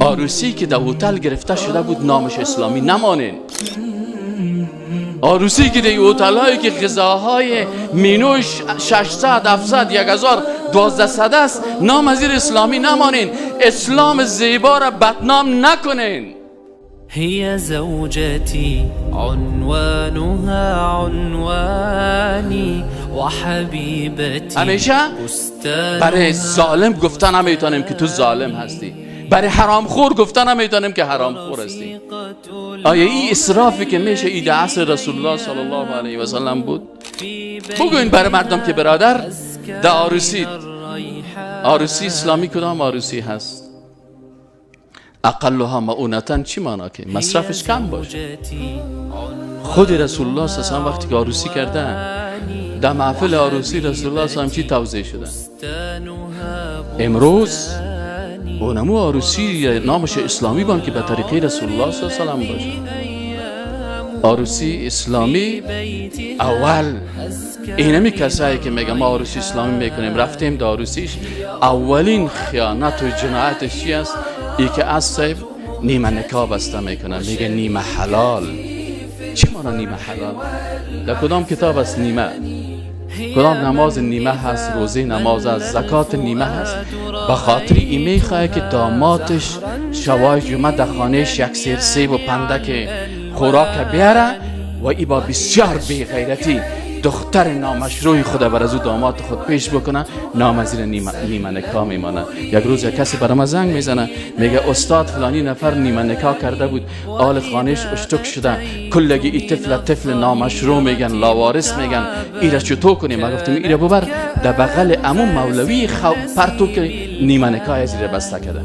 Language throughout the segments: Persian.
عروسی که در هتل گرفته شده بود نامش اسلامی نمانین. عروسی که در هتل هایی که غذاهای مینوش 600 700 1000 1200 است نام از زیر اسلامی نمانین. اسلام زیبا را بدنام نکنین. هي زوجتي عنوانها عنواني وحبيبتي همیشه برای ظالم گفتن نمیتونیم که تو ظالم هستی، برای حرامخور گفتن نمیتونیم که حرامخور هستی. آیا این اسرافی که میشه ایده عصر رسول الله صلی الله علیه و سلم بود؟ بگوین برای مردم که برادر در عروسی اسلامی کدام عروسی هست؟ اقلها معونتن چی مانا که مصرفش کم باشه. خود رسول الله صلی الله علیه و وقتی که عروسی کردن در محفل عروسی رسول الله صلی الله علیه و چی توضیح شدن؟ امروز اونمو عروسی نامش اسلامی بان که به طریقه رسول الله صلی الله علیه و باشه. عروسی اسلامی اول اینمی کسایی که میگه ما عروسی اسلامی میکنیم رفتیم در عروسیش، اولین خیانت و جنایتش چی است؟ ای که از صاحب نیمه نکاح بسته میکنه، میگه نیمه حلال. چی مانا نیمه حلال؟ در کدام کتاب است نیمه؟ کدام نماز نیمه هست؟ روزه نماز هست؟ زکات نیمه هست؟ به خاطر این میخواه که دامادش شوای جمعه در خانهش یک سیر سیب و پندک خوراک بیاره و ای با بسیار بیغیرتی دختر نامشروع خود بر از او داماد خود پیش بکنه، نام از این نیمه نکاح میمانه. یک روز یک کسی برام زنگ میزنه میگه استاد فلانی نفر نیمه نکاح کرده بود، آل خانهش اشتک شده، کلگی ای طفل نامشروع میگن، لاوارث میگن، ایره چطور کنیم؟ من گفتم ایره ببر در بغل عمو مولوی پرتو که نیمه نکاح از ایره بسته کرده.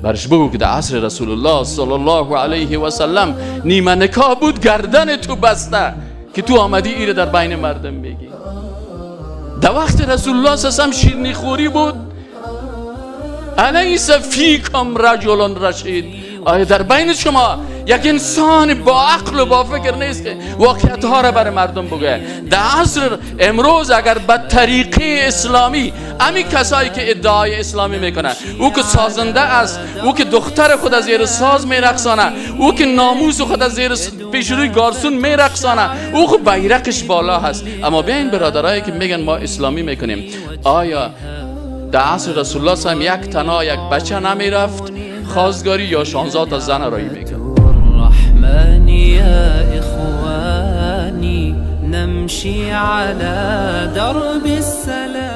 برش بگو که در عصر رسول الله صلی الله علیه و سلم نیمه نکاح بود، گردن تو بسته که تو آمدی ایره در بین مردم میگی. در وقت رسول الله صلی الله علیه و شیرینی خوری بود. الیس فیکم رجل رشید؟ آیا در بین شما یک انسان با عقل و با فکر نیست که واقعیت ها را برای مردم بگه؟ در عصر امروز اگر به طریقه اسلامی امی کسایی که ادعای اسلامی میکنه، او که سازنده است، او که دختر خود از زیر ساز میرقصانه، او که ناموس خود از زیر پیش روی گارسون میرقصانه، او که بیرقش بالا هست. اما بیاین برادرایی که میگن ما اسلامی میکنیم، آیا در عصر رسول الله صلی الله علیه و یک تنها یک بچه نمیرفت خواستگاری یا 16 تا زن رایی میکرد؟ الرحمن يا إخواني نمشي على درب السلام.